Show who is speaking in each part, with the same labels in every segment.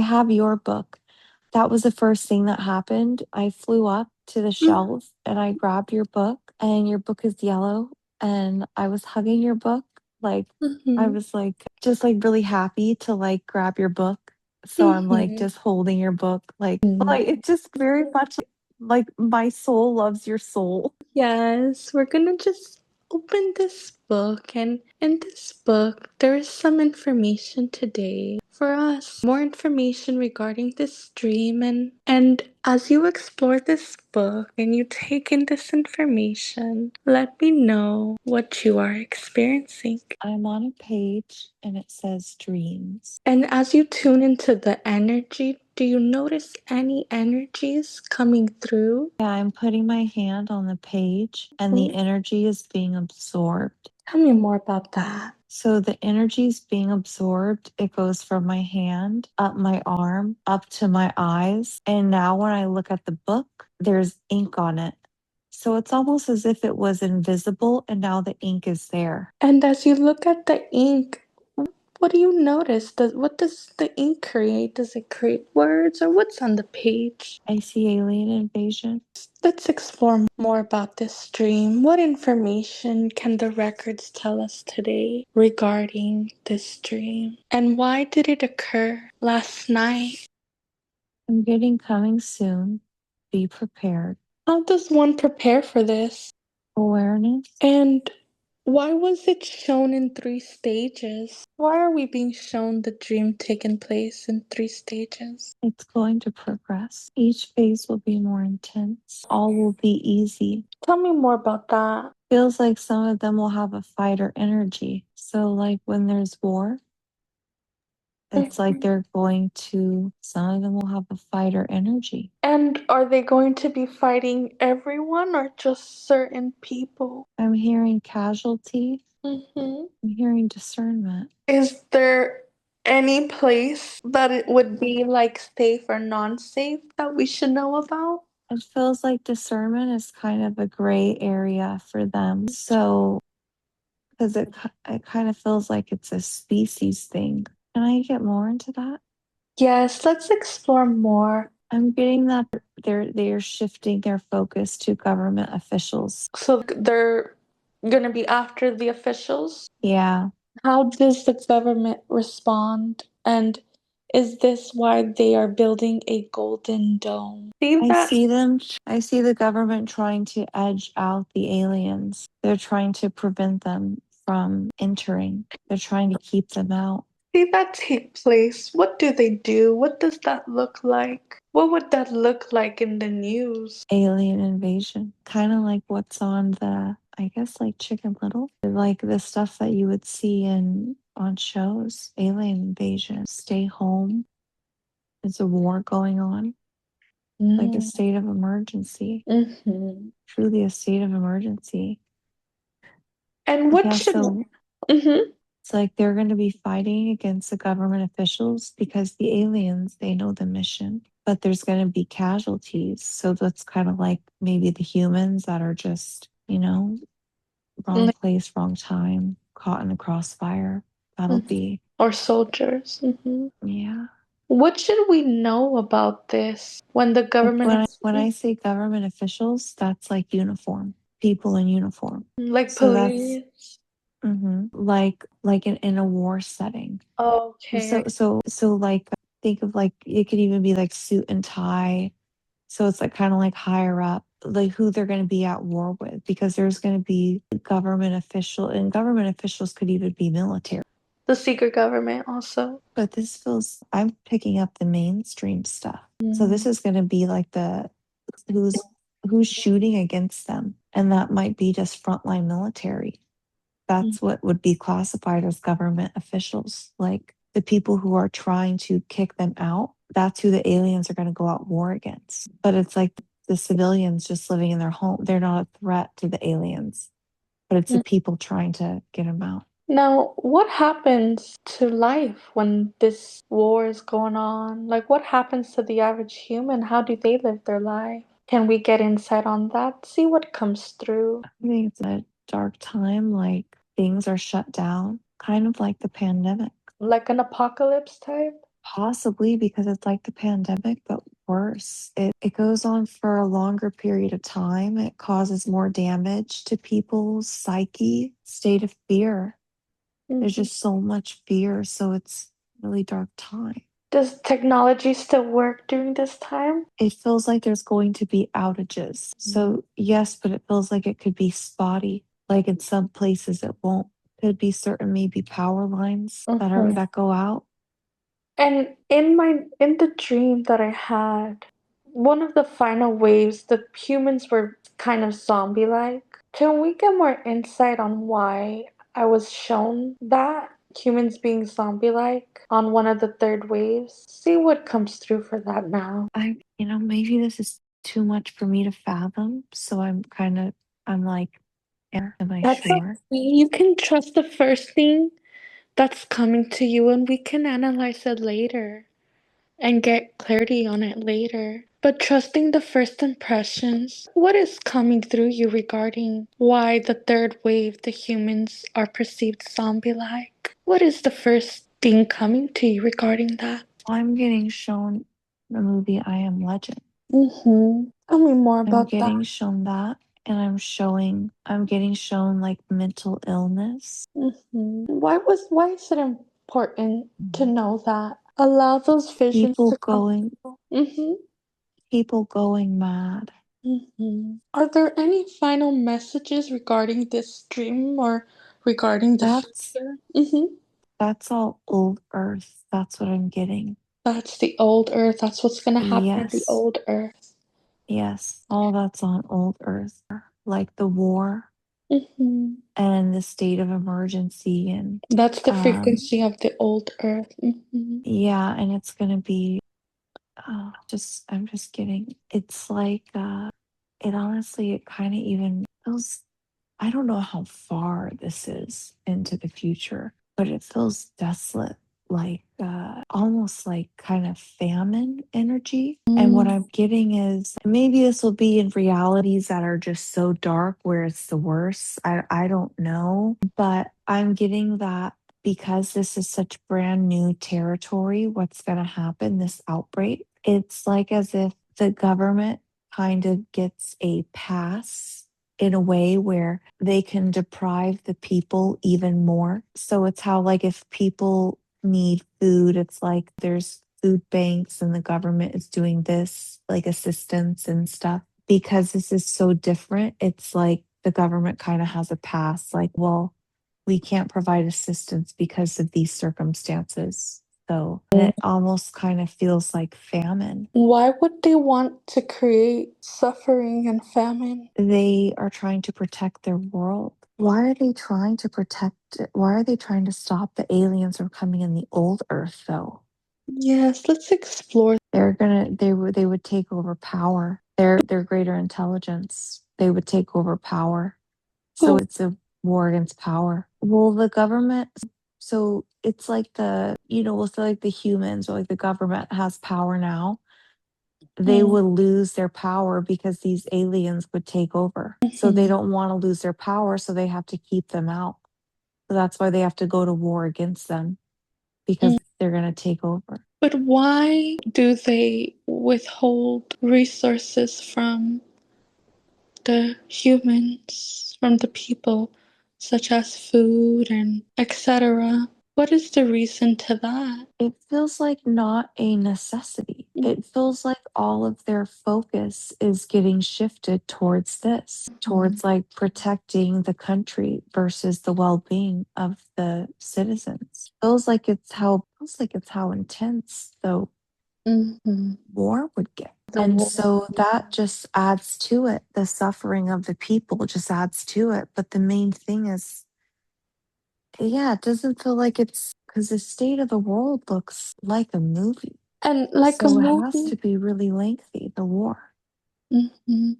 Speaker 1: I have your book. That was the first thing that happened. I flew up to the shelf and I grabbed your book, and your book is yellow. And I was hugging your book. Like, I
Speaker 2: Mm-hmm.
Speaker 1: was like, just like really happy to like grab your book. So I'm like
Speaker 2: Mm-hmm.
Speaker 1: just holding your book. Like it just very much like my soul loves your soul.
Speaker 2: Yes, we're gonna just open this book, and in this book, there is some information today for us. More information regarding this dream, and as you explore this book and you take in this information, let me know what you are experiencing.
Speaker 1: I'm on a page and it says dreams.
Speaker 2: And as you tune into the energy, do you notice any energies coming through?
Speaker 1: Yeah, I'm putting my hand on the page and the energy is being absorbed.
Speaker 2: Tell me more about that.
Speaker 1: So the energy is being absorbed. It goes from my hand, up my arm, up to my eyes. And now when I look at the book, there's ink on it. So it's almost as if it was invisible and now the ink is there.
Speaker 2: And as you look at the ink, what do you notice? What does the ink create? Does it create words, or what's on the page?
Speaker 1: I see alien invasion.
Speaker 2: Let's explore more about this dream. What information can the records tell us today regarding this dream? And why did it occur last night?
Speaker 1: I'm getting coming soon. Be prepared.
Speaker 2: How does one prepare for this?
Speaker 1: Awareness.
Speaker 2: And why was it shown in three stages? Why are we being shown the dream taking place in three stages?
Speaker 1: It's going to progress. Each phase will be more intense. All will be easy.
Speaker 2: Tell me more about that.
Speaker 1: Feels like some of them will have a fighter energy. So, like when there's war, it's like they're going to, some of them will have a fighter energy.
Speaker 2: And are they going to be fighting everyone or just certain people?
Speaker 1: I'm hearing casualty.
Speaker 2: Mm-hmm.
Speaker 1: I'm hearing discernment.
Speaker 2: Is there any place that it would be like safe or non-safe that we should know about?
Speaker 1: It feels like discernment is kind of a gray area for them. So, because it kind of feels like it's a species thing. Can I get more into that?
Speaker 2: Yes, let's explore more.
Speaker 1: I'm getting that they're shifting their focus to government officials.
Speaker 2: So they're going to be after the officials?
Speaker 1: Yeah,
Speaker 2: How does the government respond? And is this why they are building a golden dome? See
Speaker 1: I
Speaker 2: that?
Speaker 1: see them. I see the government trying to edge out the aliens. They're trying to prevent them from entering. They're trying to keep them out.
Speaker 2: See that take place? What do they do? What does that look like? What would that look like in the news?
Speaker 1: Alien invasion, kind of like what's on the, I guess, like Chicken Little, like the stuff that you would see in on shows. Alien invasion. Stay home. There's a war going on, like a state of emergency.
Speaker 2: Mm-hmm.
Speaker 1: Truly a state of emergency.
Speaker 2: And what
Speaker 1: Yeah,
Speaker 2: should.
Speaker 1: so
Speaker 2: Mm-hmm.
Speaker 1: it's like they're going to be fighting against the government officials because the aliens, they know the mission, but there's going to be casualties. So that's kind of like maybe the humans that are just, wrong place, wrong time, caught in a crossfire. That'll be,
Speaker 2: Or soldiers. Mm-hmm.
Speaker 1: yeah.
Speaker 2: What should we know about this when the
Speaker 1: Like
Speaker 2: government
Speaker 1: when I say government officials, that's like uniform, people in uniform.
Speaker 2: like
Speaker 1: So that's
Speaker 2: police?
Speaker 1: like in a war setting.
Speaker 2: Okay.
Speaker 1: So like think of like it could even be like suit and tie. So it's like kind of like higher up, like who they're going to be at war with, because there's going to be government official, and government officials could even be military.
Speaker 2: The secret government also.
Speaker 1: But this feels I'm picking up the mainstream stuff. So this
Speaker 2: Mm.
Speaker 1: is going to be like the who's who's shooting against them, and that might be just frontline military. That's what would be classified as government officials. Like the people who are trying to kick them out, that's who the aliens are going to go out war against. But it's like the civilians just living in their home. They're not a threat to the aliens, but it's the people trying to get them out.
Speaker 2: Now, what happens to life when this war is going on? Like, what happens to the average human? How do they live their life? Can we get insight on that? See what comes through.
Speaker 1: I think it's a dark time, like things are shut down, kind of like the pandemic.
Speaker 2: Like an apocalypse type?
Speaker 1: Possibly because it's like the pandemic, but worse. It goes on for a longer period of time. It causes more damage to people's psyche, state of fear. There's
Speaker 2: Mhm.
Speaker 1: just so much fear. So it's a really dark time.
Speaker 2: Does technology still work during this time?
Speaker 1: It feels like there's going to be outages. So, yes, but it feels like it could be spotty. Like in some places it won't. Could be certain maybe power lines
Speaker 2: Mhm.
Speaker 1: that go out.
Speaker 2: And in the dream that I had, one of the final waves, the humans were kind of zombie-like. Can we get more insight on why I was shown that humans being zombie-like on one of the third waves? See what comes through for that now.
Speaker 1: Maybe this is too much for me to fathom. So I'm like, am I
Speaker 2: That's okay.
Speaker 1: sure?
Speaker 2: You can trust the first thing that's coming to you, and we can analyze it later and get clarity on it later. But trusting the first impressions, what is coming through you regarding why the third wave, the humans are perceived zombie like? What is the first thing coming to you regarding that?
Speaker 1: I'm getting shown the movie I Am Legend.
Speaker 2: Tell me more
Speaker 1: I'm
Speaker 2: about that.
Speaker 1: getting shown that, and I'm getting shown like mental illness.
Speaker 2: Why is it important to know that? Allow those visions
Speaker 1: People
Speaker 2: to come.
Speaker 1: going,
Speaker 2: Mm-hmm.
Speaker 1: people going mad.
Speaker 2: Are there any final messages regarding this dream or regarding the
Speaker 1: That's
Speaker 2: future? Mm-hmm.
Speaker 1: that's all old Earth. That's what I'm getting.
Speaker 2: That's the old Earth. That's what's gonna happen in the
Speaker 1: Yes,
Speaker 2: old Earth.
Speaker 1: yes, all that's on old Earth, like the war
Speaker 2: Mm-hmm.
Speaker 1: and the state of emergency, and
Speaker 2: That's the
Speaker 1: um,
Speaker 2: frequency of the old Earth. Mm-hmm.
Speaker 1: yeah, and it's gonna be I'm just kidding. It's like it honestly it kind of even feels I don't know how far this is into the future, but it feels desolate, like almost like kind of famine energy. And what I'm getting is maybe this will be in realities that are just so dark where it's the worst. I don't know, but I'm getting that because this is such brand new territory, what's going to happen, this outbreak, it's like as if the government kind of gets a pass in a way where they can deprive the people even more. So it's how, like, if people need food, it's like there's food banks and the government is doing this, like assistance and stuff. Because this is so different, it's like the government kind of has a pass, like, well, we can't provide assistance because of these circumstances. So, and it almost kind of feels like famine.
Speaker 2: Why would they want to create suffering and famine?
Speaker 1: They are trying to protect their world. Why are they trying to protect it? Why are they trying to stop the aliens from coming in the old Earth though?
Speaker 2: Yes, let's explore.
Speaker 1: They would take over power. Their greater intelligence. They would take over power. So
Speaker 2: Who?
Speaker 1: it's a war against power. Well, the government, so it's like we'll say like the humans or like the government has power now. They would lose their power because these aliens would take over. So they
Speaker 2: Mhm.
Speaker 1: don't want to lose their power, so they have to keep them out. So that's why they have to go to war against them because they're going to take over.
Speaker 2: But why do they withhold resources from the humans, from the people, such as food and etc.? What is the reason to that?
Speaker 1: It feels like not a necessity. It feels like all of their focus is getting shifted towards this, towards like protecting the country versus the well-being of the citizens. Feels like it's how intense the
Speaker 2: Mm-hmm.
Speaker 1: war would get.
Speaker 2: The
Speaker 1: And
Speaker 2: war.
Speaker 1: so that just adds to it. The suffering of the people just adds to it. But the main thing is, yeah, it doesn't feel like it's because the state of the world looks like a movie.
Speaker 2: And like a
Speaker 1: So it has
Speaker 2: movie.
Speaker 1: to be really lengthy, the war.
Speaker 2: Hmm.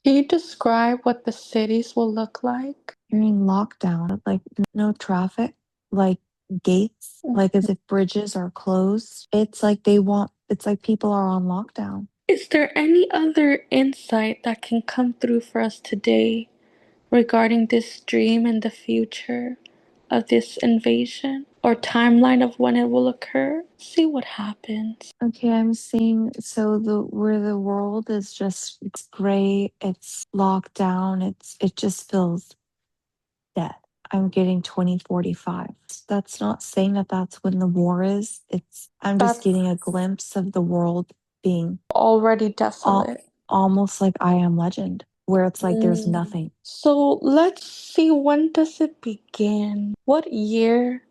Speaker 2: Can you describe what the cities will look like?
Speaker 1: You're in lockdown, like no traffic, like gates, like as if bridges are closed. It's like people are on lockdown.
Speaker 2: Is there any other insight that can come through for us today regarding this dream and the future of this invasion? or timeline of when it will occur. See what happens.
Speaker 1: Okay, I'm seeing so the where the world is just it's gray, it's locked down, it just feels dead. I'm getting 2045. That's not saying that that's when the war is. I'm just
Speaker 2: That's
Speaker 1: getting a glimpse of the world being
Speaker 2: already
Speaker 1: all,
Speaker 2: desolate.
Speaker 1: almost like I Am Legend, where it's like there's
Speaker 2: Mm.
Speaker 1: nothing.
Speaker 2: So let's see, when does it begin? What year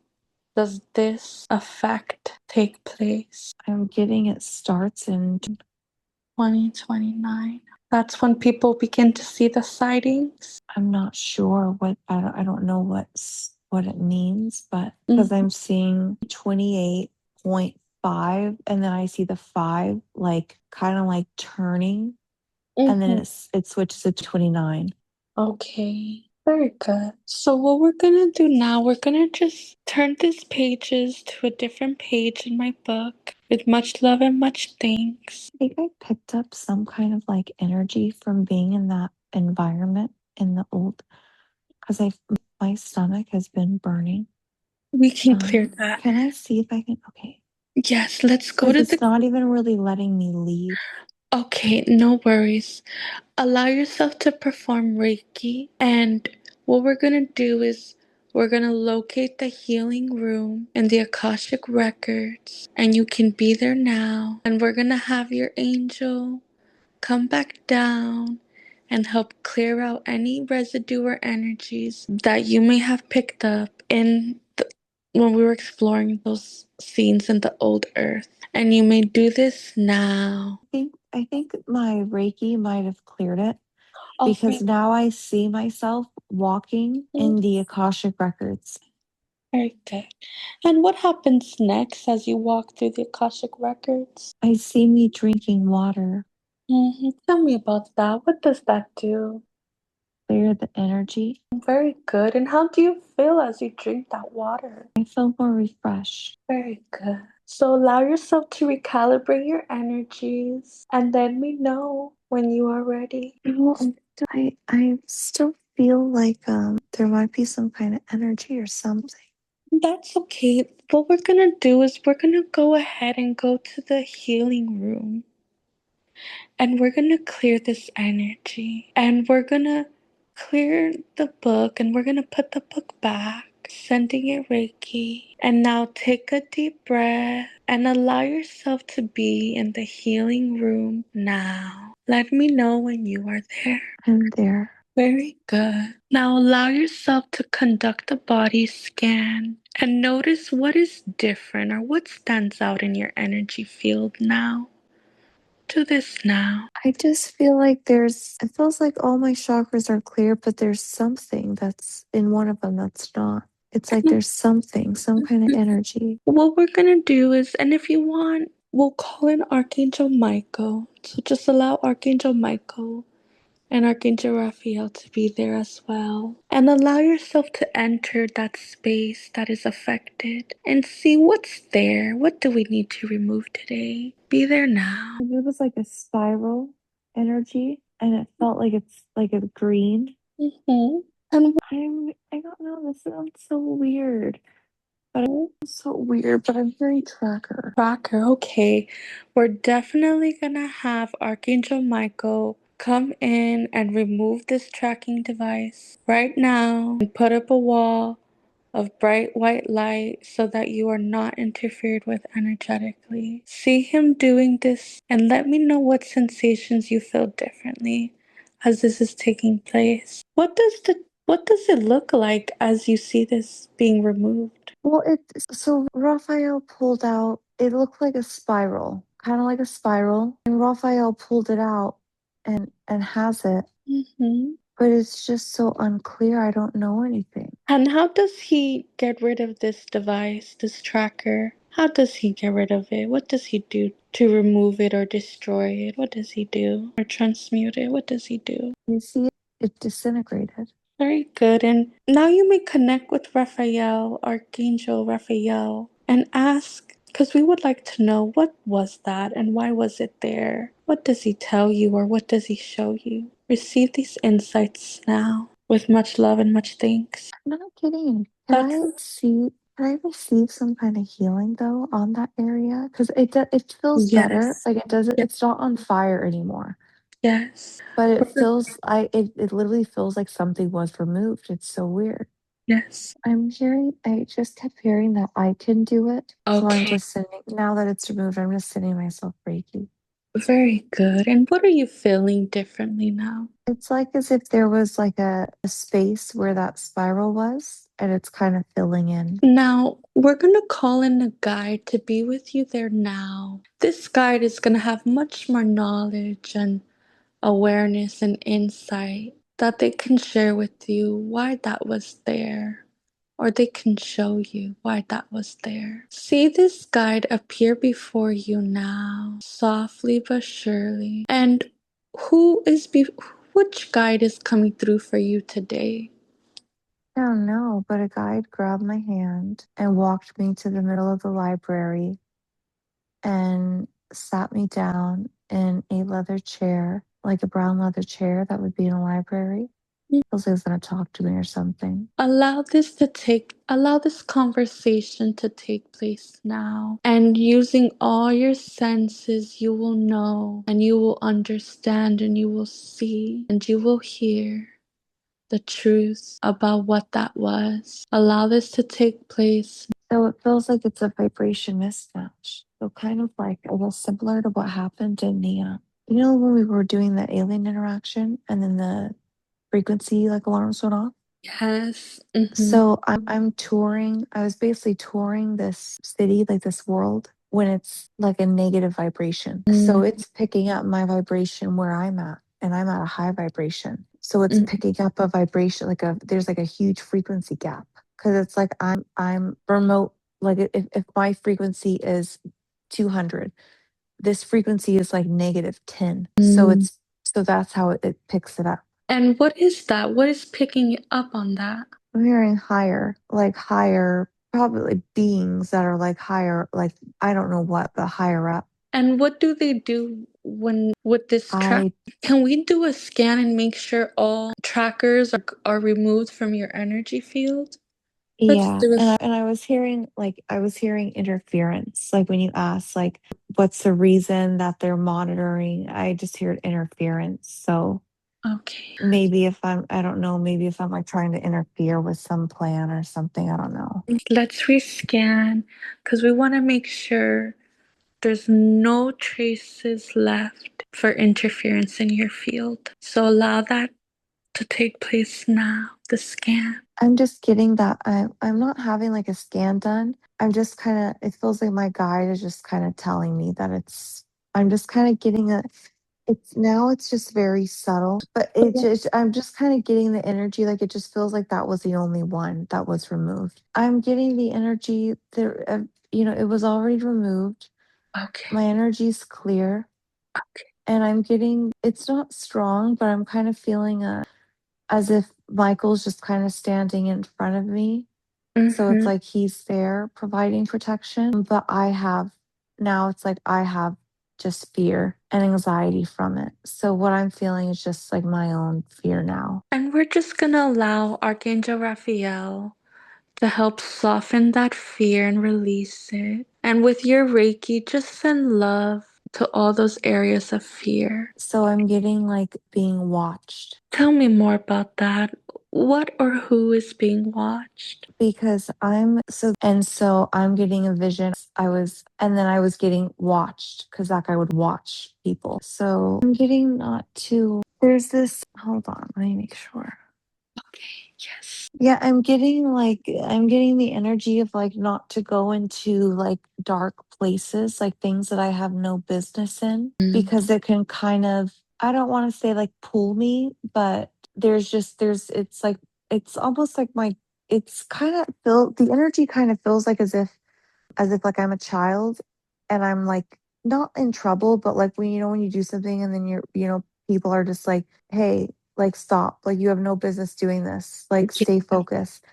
Speaker 2: does this effect take place?
Speaker 1: I'm getting it starts in
Speaker 2: 2029. That's when people begin to see the sightings.
Speaker 1: I'm not sure what I don't know what it means, but because
Speaker 2: Mhm.
Speaker 1: I'm seeing 28.5 and then I see the 5 like kind of like turning and then
Speaker 2: Mhm.
Speaker 1: it switches to 29.
Speaker 2: Okay, very good. So what we're gonna do now, we're gonna just turn these pages to a different page in my book with much love and much thanks.
Speaker 1: I think I picked up some kind of like energy from being in that environment in the old because I my stomach has been burning.
Speaker 2: We can clear that.
Speaker 1: Can I see if I can? Okay,
Speaker 2: Yes, let's go
Speaker 1: because
Speaker 2: to
Speaker 1: it's
Speaker 2: the.
Speaker 1: not even really letting me leave.
Speaker 2: Okay, no worries. Allow yourself to perform Reiki, and what we're gonna do is we're gonna locate the healing room in the Akashic records, and you can be there now. And we're gonna have your angel come back down and help clear out any residue or energies that you may have picked up when we were exploring those scenes in the old earth. And you may do this now.
Speaker 1: I think my Reiki might have cleared it
Speaker 2: Oh,
Speaker 1: because now I see myself walking in the Akashic records.
Speaker 2: very good. And what happens next as you walk through the Akashic records?
Speaker 1: I see me drinking water,
Speaker 2: Tell me about that. What does that do?
Speaker 1: clear the energy.
Speaker 2: Very good. And how do you feel as you drink that water?
Speaker 1: I feel more refreshed.
Speaker 2: Very good. So allow yourself to recalibrate your energies and let me know when you are ready.
Speaker 1: Well, I still feel like there might be some kind of energy or something.
Speaker 2: That's okay. What we're gonna do is we're gonna go ahead and go to the healing room and we're gonna clear this energy and we're gonna clear the book and we're gonna put the book back, sending it Reiki. And now take a deep breath and allow yourself to be in the healing room now. Let me know when you are there.
Speaker 1: I'm there.
Speaker 2: Very good. Now allow yourself to conduct a body scan and notice what is different or what stands out in your energy field now. Do this now.
Speaker 1: I just feel like it feels like all my chakras are clear, but there's something that's in one of them that's not. It's like there's something, some kind of energy.
Speaker 2: What we're gonna do is, and if you want, we'll call in Archangel Michael. So just allow Archangel Michael and Archangel Raphael to be there as well. And allow yourself to enter that space that is affected and see what's there. What do we need to remove today? Be there now.
Speaker 1: It was like a spiral energy, and it felt like it's like a green.
Speaker 2: Mm-hmm. And
Speaker 1: I don't know. This sounds so weird, but it's so weird. But I'm very tracker.
Speaker 2: Tracker, okay. We're definitely gonna have Archangel Michael come in and remove this tracking device right now and put up a wall of bright white light so that you are not interfered with energetically. See him doing this and let me know what sensations you feel differently as this is taking place. What does it look like as you see this being removed?
Speaker 1: Well, so Raphael pulled out. It looked like a spiral, kind of like a spiral, and Raphael pulled it out and has it,
Speaker 2: Mm-hmm.
Speaker 1: but it's just so unclear. I don't know anything.
Speaker 2: And how does he get rid of this device, this tracker? How does he get rid of it? What does he do to remove it or destroy it? What does he do? Or transmute it? What does he do?
Speaker 1: You see, it disintegrated.
Speaker 2: Very good. And now you may connect with Raphael, Archangel Raphael, and ask, because we would like to know what was that and why was it there? What does he tell you or what does he show you? Receive these insights now with much love and much thanks.
Speaker 1: I'm not getting any. Can
Speaker 2: That's
Speaker 1: I see? Can I receive some kind of healing though on that area? Because it feels better.
Speaker 2: Yes.
Speaker 1: Like it doesn't.
Speaker 2: Yes.
Speaker 1: It's not on fire anymore.
Speaker 2: Yes.
Speaker 1: But it
Speaker 2: We're go-
Speaker 1: feels. It literally feels like something was removed. It's so weird.
Speaker 2: Yes.
Speaker 1: I'm hearing. I just kept hearing that I can do it. So I'm
Speaker 2: Okay.
Speaker 1: just sending. Now that it's removed, I'm just sending myself Reiki.
Speaker 2: Very good. And what are you feeling differently now?
Speaker 1: It's like as if there was like a space where that spiral was, and it's kind of filling in.
Speaker 2: Now, we're going to call in a guide to be with you there now. This guide is going to have much more knowledge and awareness and insight that they can share with you why that was there, or they can show you why that was there. See this guide appear before you now, softly but surely. And which guide is coming through for you today?
Speaker 1: I don't know, but a guide grabbed my hand and walked me to the middle of the library and sat me down in a leather chair, like a brown leather chair that would be in a library. Feels like he was gonna talk to me or something.
Speaker 2: Allow this conversation to take place now. And using all your senses, you will know and you will understand and you will see and you will hear the truth about what that was. Allow this to take place.
Speaker 1: So it feels like it's a vibration mismatch. So kind of like I guess similar to what happened in the when we were doing the alien interaction and then the frequency like alarms went off.
Speaker 2: Yes.
Speaker 1: So I'm touring. I was basically touring this city, like this world, when it's like a negative vibration. So it's picking up my vibration where I'm at, and I'm at a high vibration. So it's picking up a vibration there's like a huge frequency gap because it's like I'm remote. Like if my frequency is 200, this frequency is like negative 10. So that's how it picks it up.
Speaker 2: And what is that? What is picking up on that?
Speaker 1: I'm hearing higher, like higher, probably beings that are like higher, like I don't know what, but higher up.
Speaker 2: And what do they do when with this track?
Speaker 1: I,
Speaker 2: Can we do a scan and make sure all trackers are removed from your energy field? Let's
Speaker 1: yeah.
Speaker 2: do a
Speaker 1: And I was hearing interference. Like when you ask, like, what's the reason that they're monitoring? I just heard interference. So
Speaker 2: okay.
Speaker 1: maybe I don't know, maybe if I'm like trying to interfere with some plan or something, I don't know.
Speaker 2: Let's rescan because we want to make sure there's no traces left for interference in your field. So allow that to take place now, the scan.
Speaker 1: I'm just getting that I'm not having like a scan done. I'm just kind of it feels like my guide is just kind of telling me that I'm just kind of getting it's just very subtle, but I'm just kind of getting the energy like it just feels like that was the only one that was removed. I'm getting the energy there it was already removed.
Speaker 2: Okay.
Speaker 1: My energy's clear
Speaker 2: Okay.
Speaker 1: and I'm getting it's not strong, but I'm kind of feeling as if Michael's just kind of standing in front of me. So it's
Speaker 2: Mm-hmm.
Speaker 1: like he's there providing protection, but it's like I have just fear and anxiety from it. So what I'm feeling is just like my own fear now.
Speaker 2: And we're just gonna allow Archangel Raphael to help soften that fear and release it. And with your Reiki, just send love to all those areas of fear.
Speaker 1: So I'm getting like being watched
Speaker 2: Tell me more about that. What or who is being watched?
Speaker 1: because so I'm getting a vision. And then I was getting watched because that guy would watch people. So I'm getting not to, there's this, hold on, let me make sure.
Speaker 2: Okay, yes.
Speaker 1: Yeah, I'm getting the energy of like not to go into like dark places, like things that I have no business in because it can kind of I don't want to say like pull me, but it's like it's almost like my it's kind of feel the energy kind of feels like as if like I'm a child and I'm like not in trouble, but like when you do something and then people are just like, hey, like stop, like you have no business doing this, like stay focused.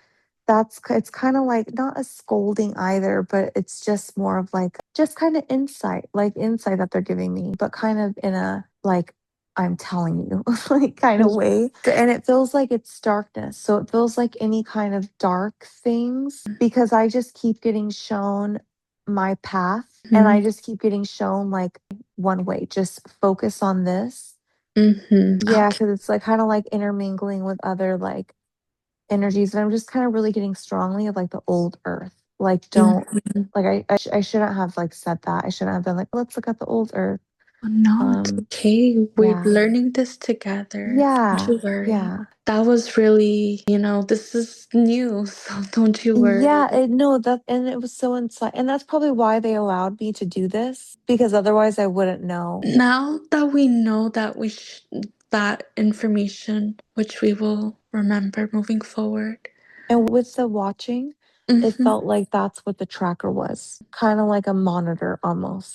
Speaker 1: It's kind of like not a scolding either, but it's just more of like just kind of insight that they're giving me, but kind of in a like I'm telling you, like kind of way. And it feels like it's darkness. So it feels like any kind of dark things because I just keep getting shown my path and I just keep getting shown like one way, just focus on this.
Speaker 2: Mm-hmm.
Speaker 1: Yeah,
Speaker 2: Okay.
Speaker 1: because it's like kind of like intermingling with other like energies. And I'm just kind of really getting strongly of like the old earth. Like, don't
Speaker 2: Mhm.
Speaker 1: like I shouldn't have like said that. I shouldn't have been like, let's look at the old earth.
Speaker 2: No, it's okay. We're
Speaker 1: Yeah.
Speaker 2: learning this together. Don't
Speaker 1: Yeah.
Speaker 2: you worry.
Speaker 1: Yeah.
Speaker 2: That was really, this is new, so don't you worry.
Speaker 1: Yeah, no, that and it was so inside, and that's probably why they allowed me to do this because otherwise I wouldn't know.
Speaker 2: Now that we know that that information, which we will remember moving forward.
Speaker 1: And with the watching, it
Speaker 2: Mhm.
Speaker 1: felt like that's what the tracker was, kind of like a monitor almost.